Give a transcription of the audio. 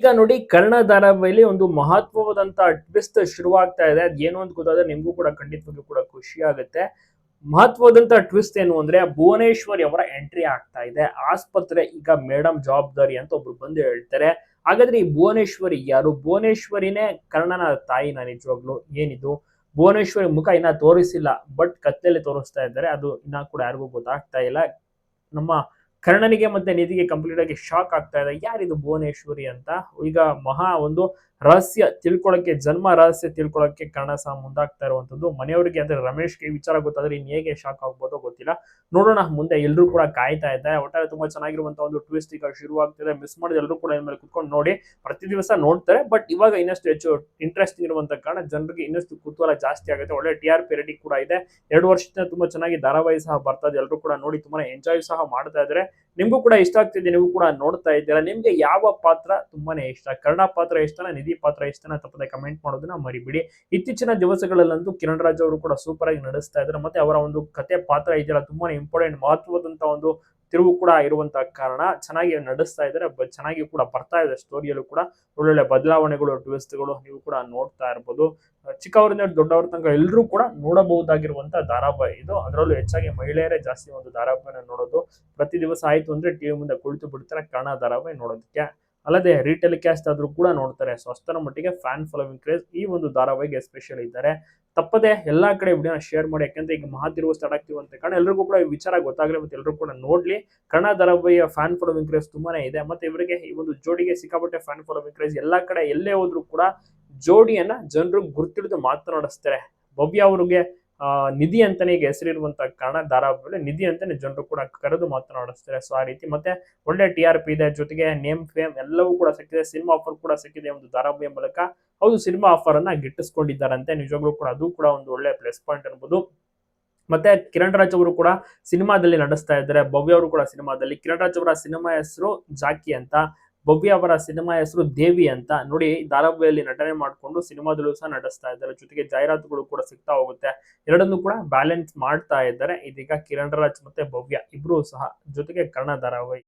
ಈಗ ನೋಡಿ ಕರ್ಣ ಧಾರಾವಾಹಿಲಿ ಒಂದು ಮಹತ್ವವಾದಂತ ಟ್ವಿಸ್ಟ್ ಶುರುವಾಗ್ತಾ ಇದೆ. ಅದೇನು ಅಂತ ಗೊತ್ತಾದ್ರೆ ನಿಮ್ಗೂ ಕೂಡ ಖಂಡಿತವಾಗ್ಲೂ ಕೂಡ ಖುಷಿ ಆಗುತ್ತೆ. ಮಹತ್ವದಂತ ಟ್ವಿಸ್ಟ್ ಏನು ಅಂದ್ರೆ ಭುವನೇಶ್ವರಿ ಅವರ ಎಂಟ್ರಿ ಆಗ್ತಾ ಇದೆ. ಆಸ್ಪತ್ರೆ ಈಗ ಮೇಡಮ್ ಜವಾಬ್ದಾರಿ ಅಂತ ಒಬ್ರು ಬಂದು ಹೇಳ್ತಾರೆ. ಹಾಗಾದ್ರೆ ಈ ಭುವನೇಶ್ವರಿ ಯಾರು? ಭುವನೇಶ್ವರಿನೇ ಕರ್ಣನ ತಾಯಿನ ನಿಜವಾಗ್ಲು ಏನಿದು? ಭುವನೇಶ್ವರಿ ಮುಖ ಇನ್ನ ತೋರಿಸಿಲ್ಲ, ಬಟ್ ಕತ್ತಲ್ಲಿ ತೋರಿಸ್ತಾ ಇದ್ದಾರೆ. ಅದು ಇನ್ನ ಕೂಡ ಯಾರಿಗೂ ಗೊತ್ತಾಗ್ತಾ ಇಲ್ಲ. ನಮ್ಮ ಕರ್ಣನಿಗೆ ಮತ್ತೆ ನಿಧಿಗೆ ಕಂಪ್ಲೀಟ್ ಆಗಿ ಶಾಕ್ ಆಗ್ತಾ ಇದೆ. ಯಾರಿದು ಭುವನೇಶ್ವರಿ ಅಂತ. ಈಗ ಮಹಾ ಒಂದು ರಹಸ್ಯ ತಿಳ್ಕೊಳಕ್ಕೆ, ಜನ್ಮ ರಹಸ್ಯ ತಿಳ್ಕೊಳಕ್ಕೆ ಕರ್ಣ ಸಹ ಮುಂದಾಗ್ತಾ ಇರುವಂತದ್ದು. ಮನೆಯವರಿಗೆ ಅಂದ್ರೆ ರಮೇಶ್ಗೆ ಈ ವಿಚಾರ ಗೊತ್ತಾದ್ರೆ ಇನ್ ಹೇಗೆ ಶಾಕ್ ಆಗ್ಬೋದೋ ಗೊತ್ತಿಲ್ಲ. ನೋಡೋಣ ಮುಂದೆ. ಎಲ್ರು ಕೂಡ ಕಾಯ್ತಾ ಇದ್ದಾರೆ. ಒಟ್ಟಾರೆ ತುಂಬಾ ಚೆನ್ನಾಗಿರುವಂತಹ ಒಂದು ಟ್ವಿಸ್ಟ್ ಈಗ ಶುರುವಾಗ್ತಿದೆ. ಮಿಸ್ ಮಾಡಿದ ಎಲ್ಲರೂ ಕೂಡ ಇನ್ಮೇಲೆ ಕುತ್ಕೊಂಡು ನೋಡಿ. ಪ್ರತಿ ದಿವಸ ನೋಡ್ತಾರೆ, ಬಟ್ ಇವಾಗ ಇನ್ನಷ್ಟು ಹೆಚ್ಚು ಇಂಟ್ರೆಸ್ಟಿಂಗ್ ಇರುವಂತ ಕಾರಣ ಜನರಿಗೆ ಇನ್ನಷ್ಟು ಕುತೂಹಲ ಜಾಸ್ತಿ ಆಗುತ್ತೆ. ಒಳ್ಳೆ TRP ರೇಟಿಂಗ್ ಕೂಡ ಇದೆ. 2 ವರ್ಷದಿಂದ ತುಂಬಾ ಚೆನ್ನಾಗಿ ಧಾರಾವಾಹಿ ಸಹ ಬರ್ತಾ ಇದೆ. ಎಲ್ಲರೂ ಕೂಡ ನೋಡಿ ತುಂಬಾನೇ ಎಂಜಾಯ್ ಸಹ ಮಾಡ್ತಾ ಇದ್ದಾರೆ. ನಿಮ್ಗೂ ಕೂಡ ಇಷ್ಟ ಆಗ್ತಿದೆ, ನೀವು ಕೂಡ ನೋಡ್ತಾ ಇದ್ದೀರಾ. ನಿಮ್ಗೆ ಯಾವ ಪಾತ್ರ ತುಂಬಾನೇ ಇಷ್ಟ? ಕರ್ಣ ಪಾತ್ರ ಇಷ್ಟನಾ, ನಿಧಿ ಪಾತ್ರ ಇಷ್ಟನಾ? ತಪ್ಪದೆ ಕಮೆಂಟ್ ಮಾಡೋದನ್ನ ಮರಿಬಿಡಿ. ಇತ್ತೀಚಿನ ದಿವಸಗಳಲ್ಲಂತೂ ಕಿರಣ್ ರಾಜ್ ಅವರು ಕೂಡ ಸೂಪರ್ ಆಗಿ ನಡೆಸ್ತಾ ಇದ್ದಾರೆ. ಮತ್ತೆ ಅವರ ಒಂದು ಕತೆ ಪಾತ್ರ ಇದೆಯಲ್ಲ, ತುಂಬಾನೇ ಇಂಪಾರ್ಟೆಂಟ್, ಮಹತ್ವದಂತ ಒಂದು ತಿರುವು ಕೂಡ ಇರುವಂತ ಕಾರಣ ಚೆನ್ನಾಗಿ ನಡೆಸ್ತಾ ಇದ್ದಾರೆ. ಚೆನ್ನಾಗಿ ಕೂಡ ಬರ್ತಾ ಇದೆ ಸ್ಟೋರಿಯಲ್ಲೂ ಕೂಡ. ಒಳ್ಳೊಳ್ಳೆ ಬದಲಾವಣೆಗಳು, ಟ್ವಿಸ್ಟ್ಗಳು ನೀವು ಕೂಡ ನೋಡ್ತಾ ಇರ್ಬೋದು. ಚಿಕ್ಕವರಿಂದ ದೊಡ್ಡವರ ತನಕ ಎಲ್ಲರೂ ಕೂಡ ನೋಡಬಹುದಾಗಿರುವಂತ ಧಾರಾವಾಹಿ ಇದು. ಅದರಲ್ಲೂ ಹೆಚ್ಚಾಗಿ ಮಹಿಳೆಯರೇ ಜಾಸ್ತಿ ಒಂದು ಧಾರಾವಾಹಿನ ನೋಡೋದು. ಪ್ರತಿ ದಿವಸ ಆಯ್ತು ಅಂದ್ರೆ ಟಿವಿ ಮುಂದೆ ಕುಳಿತು ಬಿಡ್ತಾರೆ ಕನ್ನಡ ಧಾರಾವಾಹಿ ನೋಡೋದಕ್ಕೆ. ಅಲ್ಲದೆ ರೀಟೆಲಿಕಾಸ್ಟ್ ಆದ್ರೂ ಕೂಡ ನೋಡ್ತಾರೆ. ಸೊ ಅಷ್ಟರ ಮಟ್ಟಿಗೆ ಫ್ಯಾನ್ ಫಾಲೋವಿಂಗ್ ಕ್ರೇಜ್ ಈ ಒಂದು ಧಾರಾವಾಹಿಗೆ ಎಸ್ಪೆಷಲಿ ಇದ್ದಾರೆ. ತಪ್ಪದೆ ಎಲ್ಲಾ ಕಡೆ ವಿಡಿಯೋನ ಶೇರ್ ಮಾಡಿ. ಯಾಕಂದ್ರೆ ಈಗ ಮಹಾತಿರುವು ಸ್ಟಾರ್ಟ್ ಆಗ್ತಿರುವಂತ ಕಾರಣ ಎಲ್ರಿಗೂ ಕೂಡ ಈ ವಿಚಾರ ಗೊತ್ತಾಗಲಿ, ಮತ್ತೆ ಎಲ್ಲರೂ ಕೂಡ ನೋಡ್ಲಿ. ಕನ್ನಡ ಧಾರಾವಾಹಿಯ ಫ್ಯಾನ್ ಫಾಲೋವಿಂಗ್ ಕ್ರೇಜ್ ತುಂಬಾನೇ ಇದೆ. ಮತ್ತೆ ಇವರಿಗೆ ಈ ಒಂದು ಜೋಡಿಗೆ ಸಿಕ್ಕಾಪಟ್ಟೆ ಫ್ಯಾನ್ ಫಾಲೋವಿಂಗ್ ಕ್ರೇಜ್. ಎಲ್ಲಾ ಕಡೆ ಎಲ್ಲೇ ಹೋದ್ರು ಕೂಡ ಜೋಡಿಯನ್ನ ಜನರು ಗುರ್ತಿಡಿದು ಮಾತನಾಡಿಸ್ತಾರೆ. ಭವ್ಯ ಅವರಿಗೆ ನಿಧಿ ಅಂತಾನೆ ಈಗ ಹೆಸರಿರುವಂತ ಕಾರಣ ಧಾರಾವಾಹಿಯಲ್ಲಿ ನಿಧಿ ಅಂತಾನೆ ಜನರು ಕೂಡ ಕರೆದು ಮಾತನಾಡಿಸ್ತಾರೆ. ಸೊ ಆ ರೀತಿ ಮತ್ತೆ ಒಳ್ಳೆ TRP ಇದೆ, ಜೊತೆಗೆ ನೇಮ್ ಫೇಮ್ ಎಲ್ಲವೂ ಕೂಡ ಸಿಕ್ಕಿದೆ. ಸಿನಿಮಾ ಆಫರ್ ಕೂಡ ಸಿಕ್ಕಿದೆ ಒಂದು ಧಾರಾವಾಹಿಯ ಮೂಲಕ. ಹೌದು, ಸಿನಿಮಾ ಆಫರ್ ಅನ್ನ ಗಿಟ್ಟಿಸ್ಕೊಂಡಿದ್ದಾರಂತೆ. ನಿಜವಾಗ್ಲೂ ಕೂಡ ಅದು ಕೂಡ ಒಂದು ಒಳ್ಳೆ ಪ್ಲಸ್ ಪಾಯಿಂಟ್ ಅನ್ಬೋದು. ಮತ್ತೆ ಕಿರಣ್ ರಾಜ್ ಅವರು ಕೂಡ ಸಿನಿಮಾದಲ್ಲಿ ನಡೆಸ್ತಾ ಇದ್ದಾರೆ. ಭವ್ಯ ಅವರು ಕೂಡ ಸಿನಿಮಾದಲ್ಲಿ. ಕಿರಣ್ ರಾಜ್ ಅವರ ಸಿನಿಮಾ ಹೆಸರು ಜಾಕಿ ಅಂತ, ಭವ್ಯ ಅವರ ಸಿನಿಮಾ ಹೆಸರು ದೇವಿ ಅಂತ. ನೋಡಿ, ಧಾರಾವಾಹಿಯಲ್ಲಿ ನಟನೆ ಮಾಡಿಕೊಂಡು ಸಿನಿಮಾದಲ್ಲೂ ಸಹ ನಡೆಸ್ತಾ ಇದ್ದಾರೆ. ಜೊತೆಗೆ ಜಾಹೀರಾತುಗಳು ಕೂಡ ಸಿಗ್ತಾ ಹೋಗುತ್ತೆ. ಎರಡನ್ನೂ ಕೂಡ ಬ್ಯಾಲೆನ್ಸ್ ಮಾಡ್ತಾ ಇದ್ದಾರೆ ಇದೀಗ ಕಿರಣ್ ರಾಜ್ ಮತ್ತೆ ಭವ್ಯ ಇಬ್ರು ಸಹ. ಜೊತೆಗೆ ಕನ್ನಡ ಧಾರಾವಾಹಿ.